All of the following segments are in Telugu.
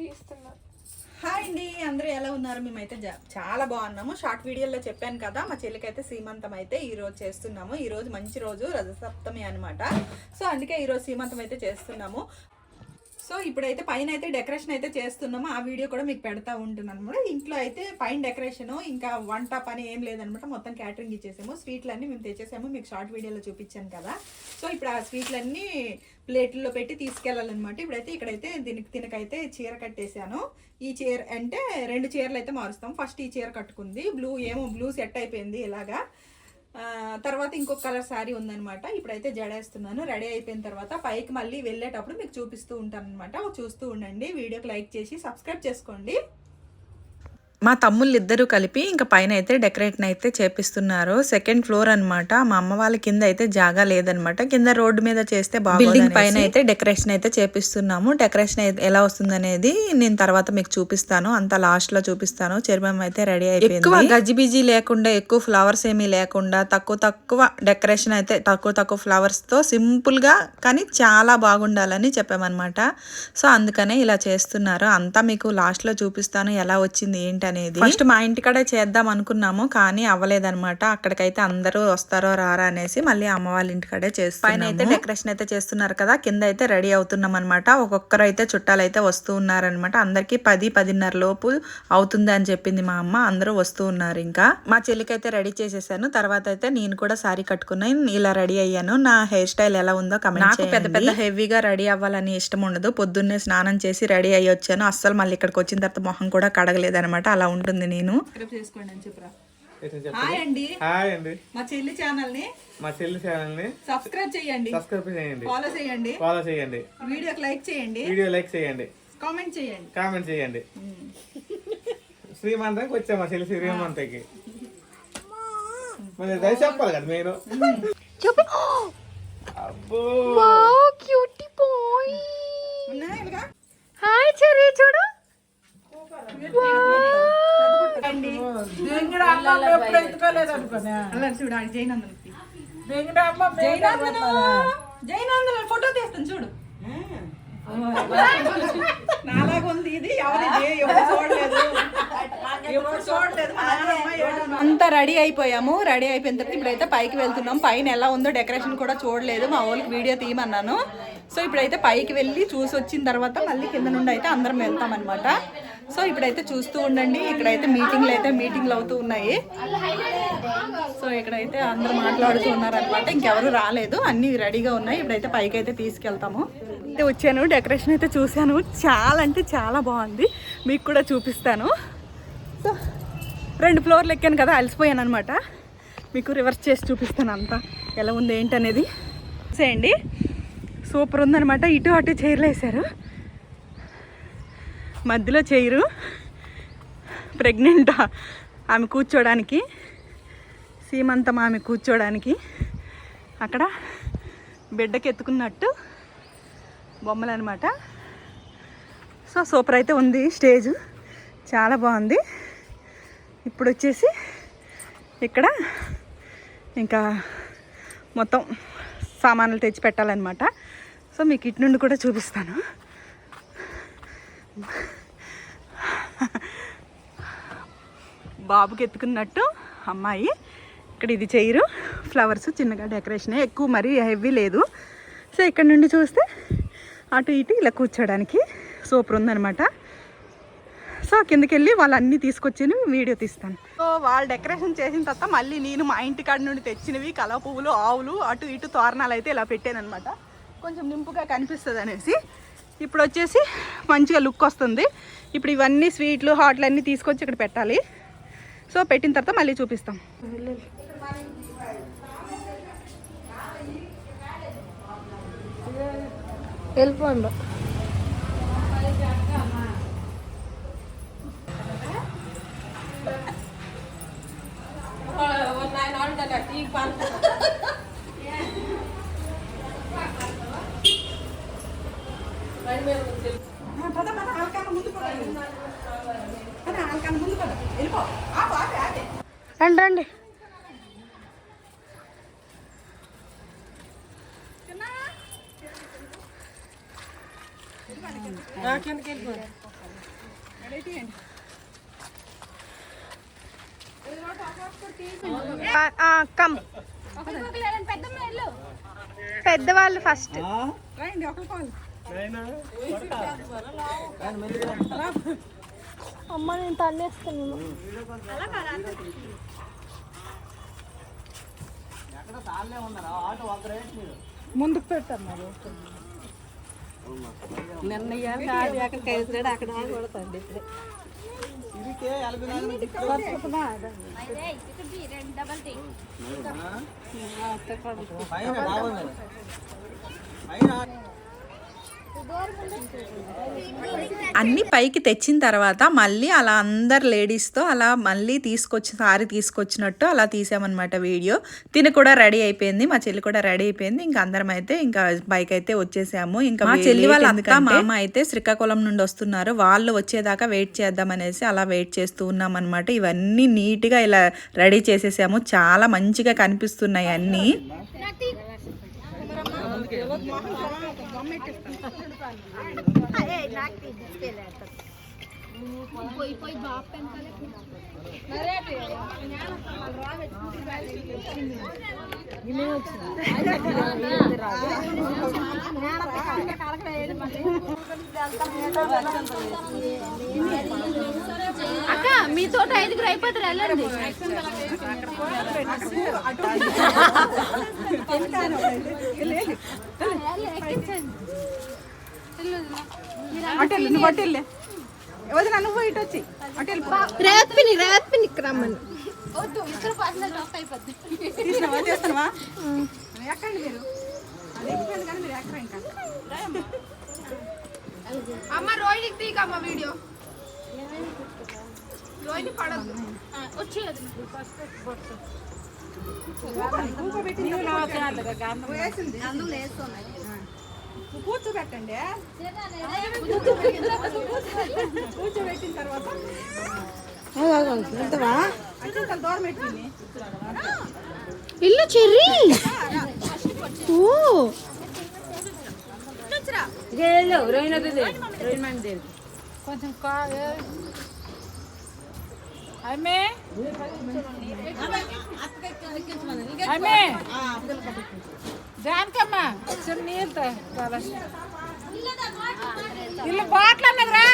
తీస్తున్నా. హాయ్ అండి, అందరూ ఎలా ఉన్నారు? మేమైతే చాలా బాగున్నాము. షార్ట్ వీడియోలో చెప్పాను కదా, మా చెల్లికైతే సీమంతం అయితే ఈ రోజు చేస్తున్నాము. ఈ రోజు మంచి రోజు, రథసప్తమి అనమాట. సో అందుకే ఈరోజు సీమంతం అయితే చేస్తున్నాము. సో ఇప్పుడైతే పైన అయితే డెకరేషన్ అయితే చేస్తున్నాము. ఆ వీడియో కూడా మీకు పెడతా ఉంటున్నాను అనమాట. ఇంట్లో అయితే పైన డెకరేషన్ ఇంకా వంట పని ఏం లేదనమాట. మొత్తం క్యాటరింగ్ ఇచ్చేసాము. స్వీట్లన్నీ మేము తెచ్చేసాము, మీకు షార్ట్ వీడియోలో చూపించాను కదా. సో ఇప్పుడు ఆ స్వీట్లన్నీ ప్లేట్లో పెట్టి తీసుకెళ్ళాలన్నమాట. ఇప్పుడైతే ఇక్కడైతే తినకైతే చీర కట్టేశాను. ఈ చీర అంటే 2 చీరలు అయితే మారుస్తాం. ఫస్ట్ ఈ చీర కట్టుకుంది, బ్లూ సెట్ అయిపోయింది ఇలాగా. తర్వాత ఇంకొక కలర్ శారీ ఉందనమాట. ఇప్పుడైతే జడేస్తున్నాను. రెడీ అయిపోయిన తర్వాత పైకి మళ్ళీ వెళ్ళేటప్పుడు మీకు చూపిస్తూ ఉంటాను అనమాట. చూస్తూ ఉండండి. వీడియోకి లైక్ చేసి సబ్స్క్రైబ్ చేసుకోండి. మా తమ్ముళ్ళు ఇద్దరు కలిపి ఇంకా పైన అయితే డెకరేషన్ అయితే చేపిస్తున్నారు. 2nd ఫ్లోర్ అనమాట. మా అమ్మ వాళ్ళ కింద అయితే జాగా లేదనమాట. కింద రోడ్డు మీద చేస్తే బిల్డింగ్ పైన అయితే డెకరేషన్ అయితే చేపిస్తున్నాము. డెకరేషన్ ఎలా వస్తుంది అనేది నేను తర్వాత మీకు చూపిస్తాను. అంతా లాస్ట్ లో చూపిస్తాను. చర్మం అయితే రెడీ అయిపోయింది. ఎక్కువ గజిబిజీ లేకుండా, ఎక్కువ ఫ్లవర్స్ ఏమీ లేకుండా, తక్కువ డెకరేషన్ అయితే తక్కువ ఫ్లవర్స్ తో సింపుల్ గా కానీ చాలా బాగుండాలని చెప్పామన్నమాట. సో అందుకనే ఇలా చేస్తున్నారు. అంతా మీకు లాస్ట్ లో చూపిస్తాను ఎలా వచ్చింది ఏంటి అనేది. ఫస్ట్ మా ఇంటికాడే చేద్దాం అనుకున్నాము, కానీ అవ్వలేదన్నమాట. అక్కడికైతే అందరూ వస్తారో రారా అనేసి మళ్ళీ అమ్మ వాళ్ళ ఇంటికాడే చేస్తాం. పైన అయితే డెకరేషన్ అయితే చేస్తున్నారు కదా, కింద అయితే రెడీ అవుతున్నాం అనమాట. ఒక్కొక్కరు అయితే చుట్టాలు అయితే వస్తూ ఉన్నారనమాట. అందరికి 10-10:30 లోపు అవుతుంది అని చెప్పింది మా అమ్మ. అందరూ వస్తూ ఉన్నారు. ఇంకా మా చెల్లికి అయితే రెడీ చేసేసాను. తర్వాత అయితే నేను కూడా సారీ కట్టుకున్నాను, ఇలా రెడీ అయ్యాను. నా హెయిర్ స్టైల్ ఎలా ఉందో కమెంట్ చేయండి. నాకు పెద్ద హెవీగా రెడీ అవ్వాలని ఇష్టం ఉండదు. పొద్దున్నే స్నానం చేసి రెడీ అయ్యి వచ్చాను. అస్సలు మళ్ళీ ఇక్కడికి వచ్చిన తర్వాత మొహం కూడా కడగలేదు అనమాట. అలా ఉంటుంది. నేను చేసుకోండి అని చెప్పరా. హాయ్ అండి, హాయ్ అండి. మా చెల్లి ఛానల్ ని సబ్స్క్రైబ్ చేయండి, ఫాలో చేయండి, వీడియోకి లైక్ చేయండి, కామెంట్ చేయండి. శ్రీమంతానికి వచ్చా మా చెల్లి శ్రీమంతకి. మరి దయ చెప్పాలి కదా మీరు. అబ్బో క్యూటీ బాయ్. హాయ్ చెర్రీ చూడు. జైనందన ఫోటో తీస్తాను చూడు. నాలాగా ఉంది ఇది. అంతా రెడీ అయిపోయాము. రెడీ అయిపోయిన తర్వాత ఇప్పుడైతే పైకి వెళ్తున్నాం. పైన ఎలా ఉందో డెకరేషన్ కూడా చూడలేదు. మా వాళ్ళకి వీడియో తీయమన్నాను. సో ఇప్పుడైతే పైకి వెళ్ళి చూసి వచ్చిన తర్వాత మళ్ళీ కింద నుండి అయితే అందరం వెళ్తాం అనమాట. సో ఇప్పుడైతే చూస్తూ ఉండండి. ఇక్కడైతే మీటింగ్లు అవుతూ ఉన్నాయి. సో ఇక్కడైతే అందరూ మాట్లాడుతూ ఉన్నారనమాట. ఇంకెవరు రాలేదు, అన్నీ రెడీగా ఉన్నాయి. ఇప్పుడైతే పైకి అయితే తీసుకెళ్తాము. అయితే వచ్చాను, డెకరేషన్ అయితే చూశాను. చాలా అంటే చాలా బాగుంది. మీకు కూడా చూపిస్తాను. సో 2 ఫ్లోర్లు ఎక్కాను కదా, అలసిపోయాను అనమాట. మీకు రివర్స్ చేసి చూపిస్తాను అంతా ఎలా ఉంది ఏంటనేది. చూసేయండి, సూపర్ ఉందనమాట. ఇటు అటు చైర్లు వేశారు. మధ్యలో చైరు ప్రెగ్నెంట్ ఆమె కూర్చోడానికి, సీమంతం ఆమె కూర్చోడానికి. అక్కడ బిడ్డకి ఎత్తుకున్నట్టు బొమ్మలు అనమాట. సో సూపర్ అయితే ఉంది. స్టేజ్ చాలా బాగుంది. ఇప్పుడు వచ్చేసి ఇక్కడ ఇంకా మొత్తం సామాన్లు తెచ్చి పెట్టాలన్నమాట. సో మీకు ఇటు నుండి కూడా చూపిస్తాను. బాబుకి ఎత్తుకున్నట్టు అమ్మాయి. ఇక్కడ ఇది చైరు, ఫ్లవర్స్ చిన్నగా డెకరేషన్, ఎక్కువ మరీ హెవీ లేదు. సో ఇక్కడ నుండి చూస్తే అటు ఇటు ఇలా కూర్చోడానికి సూపర్ ఉందనమాట. సో కిందకి వెళ్ళి వాళ్ళన్నీ తీసుకొచ్చి వీడియో తీస్తాను. సో వాళ్ళు డెకరేషన్ చేసిన తర్వాత మళ్ళీ నేను మా ఇంటి కాడ నుండి తెచ్చినవి కలవ పువ్వులు, ఆవులు, అటు ఇటు తోరణాలు అయితే ఇలా పెట్టాను అనమాట. కొంచెం నింపుగా కనిపిస్తుంది అనేసి. ఇప్పుడు వచ్చేసి మంచిగా లుక్ వస్తుంది. ఇప్పుడు ఇవన్నీ స్వీట్లు, హాట్లు అన్నీ తీసుకొచ్చి ఇక్కడ పెట్టాలి. సో పెట్టిన తర్వాత మళ్ళీ చూపిస్తాం. వెళ్ళిపోండి. రండి. కిందకి వెళ్ళిపోయి కమ్ పెద్దవాళ్ళు ఫస్ట్. రండి ఒకరు అమ్మ నేను తన్నేస్తాను. ముందుకు పెట్టారు మరి నిన్న అక్కడ కేసురాడు అక్కడ కొడతాండి అన్ని పైకి తెచ్చిన తర్వాత మళ్ళీ అలా అందరు లేడీస్తో అలా మళ్ళీ సారీ తీసుకొచ్చినట్టు అలా తీసామన్నమాట వీడియో. తిని కూడా రెడీ అయిపోయింది, మా చెల్లి కూడా రెడీ అయిపోయింది. ఇంకా అందరం అయితే ఇంకా బైక్ అయితే వచ్చేసాము. ఇంకా మా చెల్లి వాళ్ళ అక్క మా అమ్మ అయితే శ్రీకాకుళం నుండి వస్తున్నారు, వాళ్ళు వచ్చేదాకా వెయిట్ చేద్దామనేసి అలా వెయిట్ చేస్తూ ఉన్నాం అనమాట. ఇవన్నీ నీట్గా ఇలా రెడీ చేసేసాము, చాలా మంచిగా కనిపిస్తున్నాయి అన్నీ. అక్క మీతో 5 అయిపోతారు, వెళ్ళండి. నువ్వు అట్టెళ్ళే వదిన, నువ్వు ఇటు వచ్చి రేవత్ పిన్ని రమ్మని. చేస్తున్నావా ఎక్కండి మీరు, అది ఎక్కండి కానీ మీరు ఎక్కరా ఇంకా. అమ్మ రోహిణికి తీగమ్మ వీడియో, రోహిణి పడదు వచ్చేది. కూర్చోబెట్టండి, కూర్చోబెట్టిన తర్వాత దూరం పెట్టింది ఇల్లు చెర్రీ. కొంచెం జానకమ్మ నీళ్ళు ఇల్లు బాట్లు అన్నదిరా.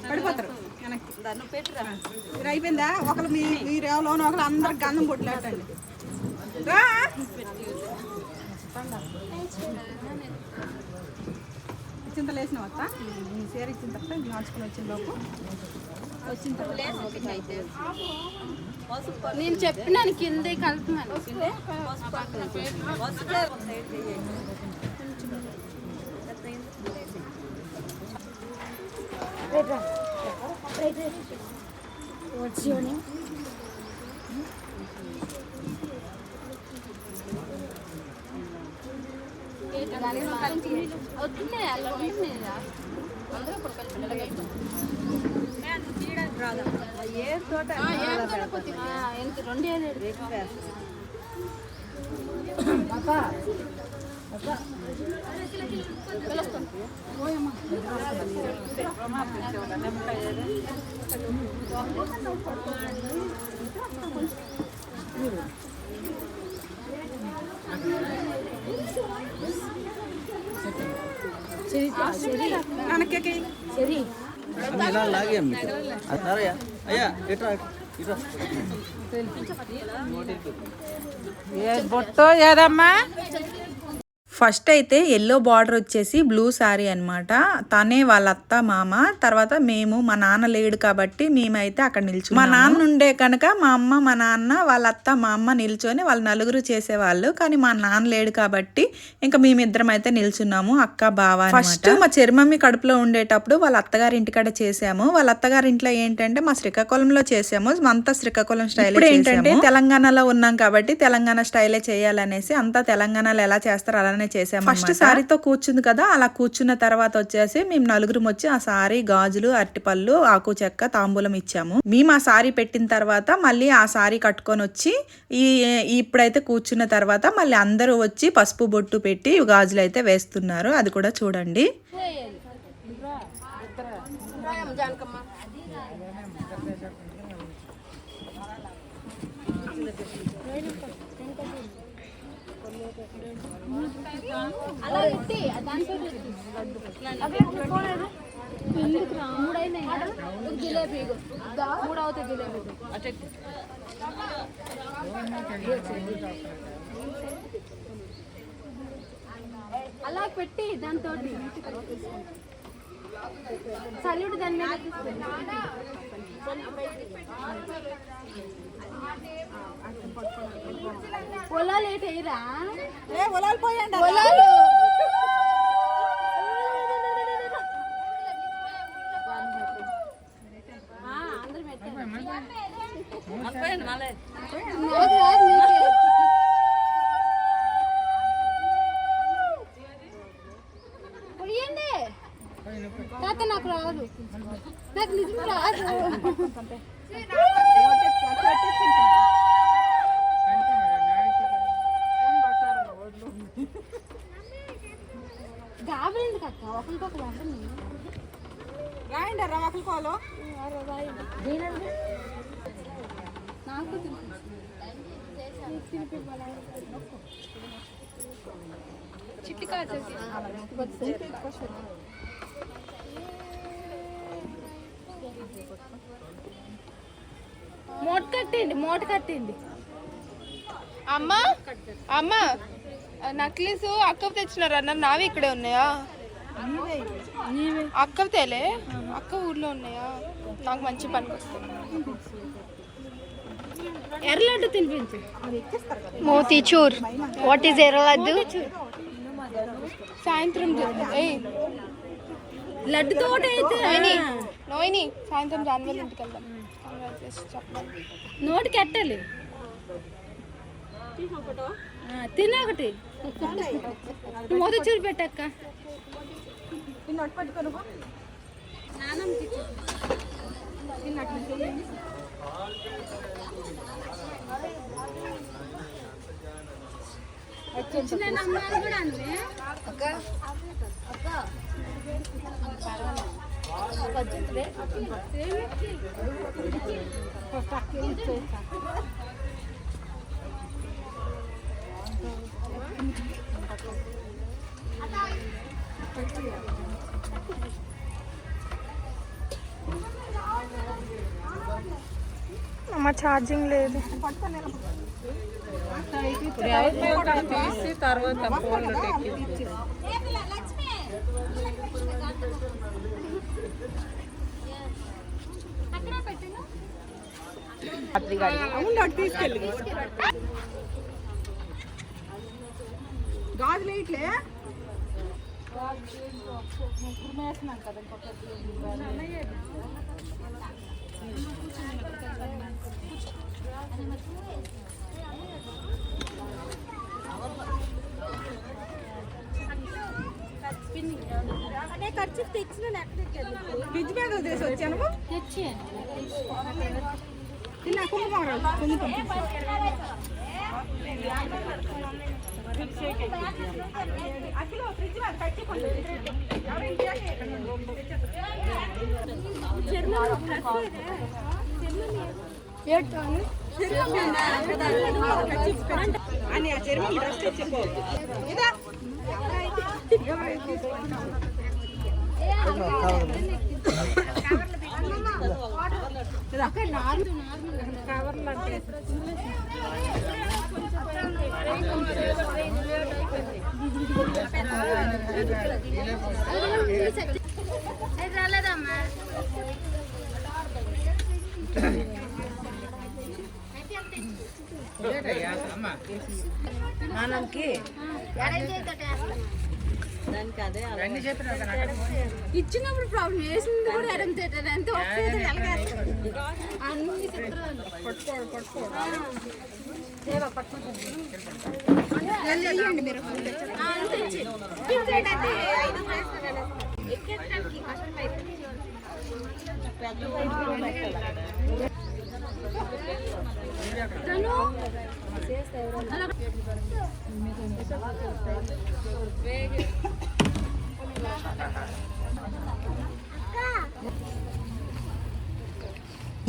పడిపోతారు అయిపోయిందా. ఒకరు మీరు ఎవరోనో ఒకరు అందరికి గంధం పొట్లాటండి. చింతలు వేసిన వస్త సేర ఇచ్చిన తర్వాత మార్చుకుని వచ్చిన లోపు వచ్చిన తర్వాత నేను చెప్పినాను కిందే కలుపుతున్నాను. బొట్టో ఏదమ్మా ఫస్ట్ అయితే ఎల్లో బార్డర్ వచ్చేసి బ్లూ శారీ అనమాట. తనే వాళ్ళ అత్త మామ, తర్వాత మేము, మా నాన్న లేడు కాబట్టి మేమైతే అక్కడ నిల్చొని, మా నాన్న ఉండే కనుక మా అమ్మ మా నాన్న వాళ్ళ అత్త మా అమ్మ నిల్చొని వాళ్ళు నలుగురు చేసేవాళ్ళు. కానీ మా నాన్న లేడు కాబట్టి ఇంకా మేమిద్దరం అయితే నిల్చున్నాము, అక్క బావ. ఫస్ట్ మా చెర్మమ్మి కడుపులో ఉండేటప్పుడు వాళ్ళ అత్తగారి ఇంటికాడ చేసాము. వాళ్ళ అత్తగారి ఇంట్లో ఏంటంటే మా శ్రీకాకుళంలో చేసాము, అంతా శ్రీకాకుళం స్టైల్. ఇప్పుడు ఏంటంటే తెలంగాణలో ఉన్నాం కాబట్టి తెలంగాణ స్టైలే చేయాలనేసి అంతా తెలంగాణలో ఎలా చేస్తారు అలానే చేసాము. ఫస్ట్ సారీతో కూర్చుంది కదా, అలా కూర్చున్న తర్వాత వచ్చేసి మేము నలుగురం వచ్చి ఆ సారీ, గాజులు, అరటిపళ్ళు, ఆకు చెక్క, తాంబూలం ఇచ్చాము. మేము ఆ సారీ పెట్టిన తర్వాత మళ్ళీ ఆ సారీ కట్టుకొని వచ్చి ఇప్పుడైతే కూర్చున్న తర్వాత మళ్ళీ అందరూ వచ్చి పసుపు బొట్టు పెట్టి గాజులు అయితే వేస్తున్నారు. అది కూడా చూడండి. అలా పెట్టి దాంతో సల్యూట్ దాని మీద పొలాలు ఏటయ్యరా, పొలాలు పోయండి. పొలాలు అందరూ పోయండి తాత. నాకు రాదు, నాకు నిజం రాదు. గాబరింది కక్క, ఒకరికొకరు ఉంటుంది. రాయండి రా ఒకరికోలో. నాకు చిట్టి కాదు మూట కట్టండి. అమ్మా అమ్మా, నక్లీస్ అక్కకు తెచ్చినారు అన్నారు, నావి ఇక్కడే ఉన్నాయా? అక్కవి తేలే, అక్క ఊర్లో ఉన్నాయా? నాకు మంచి పనికి వస్తుంది. ఎర్రలడ్డు తినిపించు. మోతీచూర్. వాట్ ఈస్ ఎర్రలడ్డు? సాయంత్రం లడ్డు తోట అయితే నోయిని సాయంత్రం జాన్వరి ఇంటికి వెళ్దాం. నోటికి ఎట్టాలి, తినొకటి మోతీచూరు పెట్టక్క. కూడా అంతే అమ్మ ఛార్జింగ్ లేదు. తీసి తర్వాత ఫోన్లో తీసుకెళ్ళి గాజులు ఇట్లే ఖర్చు తెచ్చిన ఫ్రిడ్జ్ బ్యాగ్ తీసి వచ్చాను. తెచ్చి తిన్నా కుంకుమ అని ఆ చర్మం డ్రెస్ తెచ్చిపో. ఇదా నార్మల్ రాలేదమ్మా ఇచ్చినప్పుడు ప్రాబ్లం వేసింది కూడా అరేంజ్ ఎంత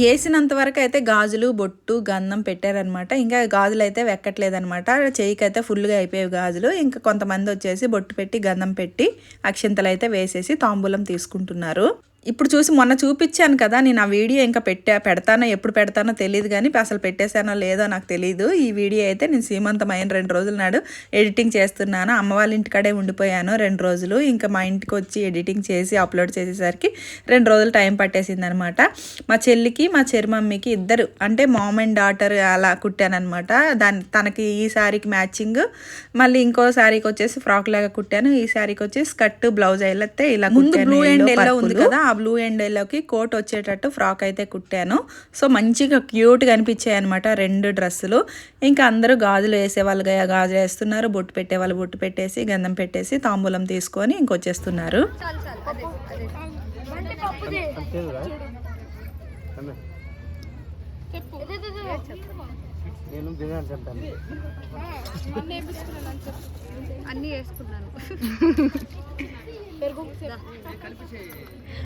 వేసినంత వరకు అయితే గాజులు బొట్టు గంధం పెట్టారనమాట. ఇంకా గాజులు అయితే వెక్కట్లేదనమాట. చెయ్యికి అయితే ఫుల్గా అయిపోయాయి గాజులు. ఇంకా కొంతమంది వచ్చేసి బొట్టు పెట్టి గంధం పెట్టి అక్షింతలు అయితే వేసేసి తాంబూలం తీసుకుంటున్నారు. ఇప్పుడు చూసి మొన్న చూపించాను కదా, నేను ఆ వీడియో ఇంకా పెడతానో ఎప్పుడు పెడతానో తెలియదు, కానీ అసలు పెట్టేశానో లేదో నాకు తెలియదు. ఈ వీడియో అయితే నేను సీమంతమైన 2 రోజుల నాడు ఎడిటింగ్ చేస్తున్నాను. అమ్మ వాళ్ళ ఇంటికాడే ఉండిపోయాను 2 రోజులు. ఇంకా మా ఇంటికి వచ్చి ఎడిటింగ్ చేసి అప్లోడ్ చేసేసరికి 2 రోజులు టైం పట్టేసింది అనమాట. మా చెల్లికి మా చెర్మమ్మీకి ఇద్దరు అంటే మామ్ అండ్ డాటర్ అలా కుట్టాను అనమాట. తనకి ఈ శారీకి మ్యాచింగ్, మళ్ళీ ఇంకో శారీకి వచ్చేసి ఫ్రాక్ లాగా కుట్టాను. ఈ శారీకి వచ్చి స్కర్ట్ బ్లౌజ్ అయితే ఇలా ముందు బ్లూ అండ్ ఎల్లో ఉంది కదా, ఆ బ్లూ అండ్ ఎల్లోకి కోట్ వచ్చేటట్టు ఫ్రాక్ అయితే కుట్టాను. సో మంచిగా క్యూట్గా అనిపించాయి అనమాట 2 డ్రెస్సులు. ఇంకా అందరూ గాజులు వేసేవాళ్ళుగా గాజులు వేస్తున్నారు, బొట్టు పెట్టేవాళ్ళు బొట్టు పెట్టేసి గంధం పెట్టేసి తాంబూలం తీసుకొని ఇంకొచ్చేస్తున్నారు. అన్నీ వేసుకున్నాను.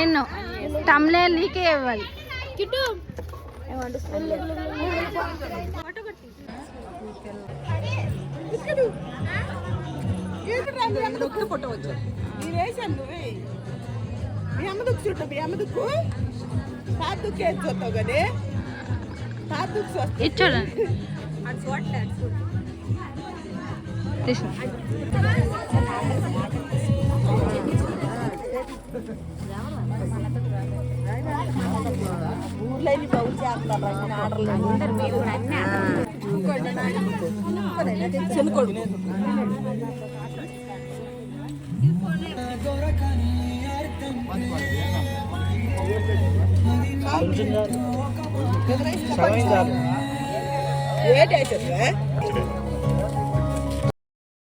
ఎన్నో తమ్లే నీకే ఇవ్వాలి. కిట్టు చూడండి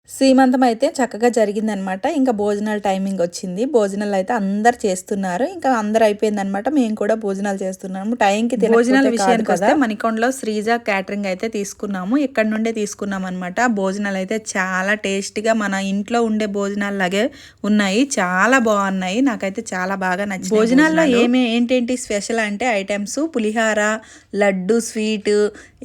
సీమంతం అయితే చక్కగా జరిగిందనమాట. ఇంకా భోజనాల టైమింగ్ వచ్చింది. భోజనాలు అయితే అందరు చేస్తున్నారు. ఇంకా అందరు అయిపోయిందనమాట. మేము కూడా భోజనాలు చేస్తున్నాము టైంకి. భోజనాల విషయానికి వస్తే మణికొండలో శ్రీజ క్యాటరింగ్ అయితే తీసుకున్నాము. ఇక్కడ నుండే తీసుకున్నాం అనమాట. భోజనాలు అయితే చాలా టేస్టీగా మన ఇంట్లో ఉండే భోజనాలు లాగే ఉన్నాయి. చాలా బాగున్నాయి. నాకైతే చాలా బాగా నచ్చింది. భోజనాల్లో ఏంటేంటి స్పెషల్ అంటే ఐటమ్స్ పులిహార, లడ్డు, స్వీట్,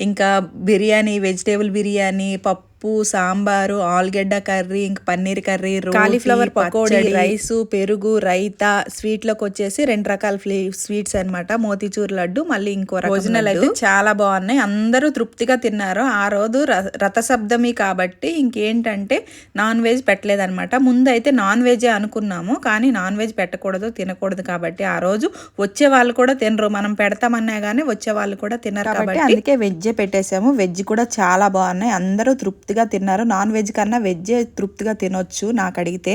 ఇంకా బిర్యానీ, వెజిటేబుల్ బిర్యానీ, పప్పు, సాంబారు, ఆలుగడ్డ కర్రీ, ఇంకా paneer curry, cauliflower pakodi, rice, పెరుగు, రైతా. స్వీట్ లోకి వచ్చేసి 2 రకాల స్వీట్స్ అనమాట. మోతీచూర్ లడ్డు, మళ్ళీ ఇంకో భోజనాలు అయితే చాలా బాగున్నాయి. అందరూ తృప్తిగా తిన్నారు. ఆ రోజు రథసప్తమి కాబట్టి ఇంకేంటంటే నాన్ వెజ్ పెట్టలేదనమాట. ముందు అయితే నాన్ వెజ్ అనుకున్నాము, కానీ నాన్ వెజ్ పెట్టకూడదు, తినకూడదు కాబట్టి ఆ రోజు వచ్చే వాళ్ళు కూడా తినరు. మనం పెడతామన్నా కానీ వచ్చే వాళ్ళు కూడా తినరు కాబట్టి అందుకే వెజ్జే పెట్టేసాము. వెజ్ కూడా చాలా బాగున్నాయి. అందరూ తృప్తిగా తిన్నారు. నాన్ వెజ్ కన్నా వెజ్జే తృప్తిగా తినొచ్చు నాకు అడిగితే.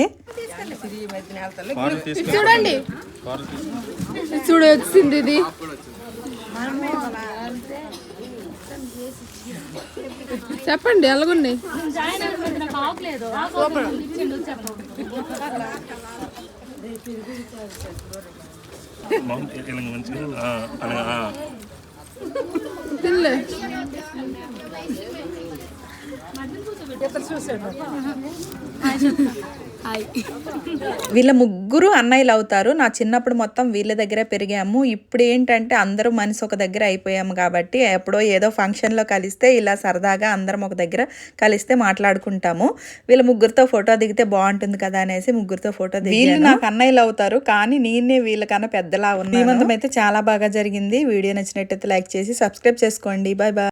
చూడండి చూడు వచ్చింది ఇది. చెప్పండి ఎలాగున్నాయి. తినలే వీళ్ళ ముగ్గురు అన్నయ్యలు అవుతారు. నా చిన్నప్పుడు మొత్తం వీళ్ళ దగ్గరే పెరిగాము. ఇప్పుడు ఏంటంటే అందరూ మనిషి ఒక దగ్గర అయిపోయాము కాబట్టి ఎప్పుడో ఏదో ఫంక్షన్లో కలిస్తే ఇలా సరదాగా అందరం ఒక దగ్గర కలిస్తే మాట్లాడుకుంటాము. వీళ్ళ ముగ్గురితో ఫోటో దిగితే బాగుంటుంది కదా అనేసి ముగ్గురితో ఫోటో దిగి వీళ్ళు నాకు అన్నయ్యలు అవుతారు కానీ నేనే వీళ్ళకన్నా పెద్దలా ఉన్నాను. సీమంతం అయితే చాలా బాగా జరిగింది. వీడియో నచ్చినట్టయితే లైక్ చేసి సబ్స్క్రైబ్ చేసుకోండి. Bye bye.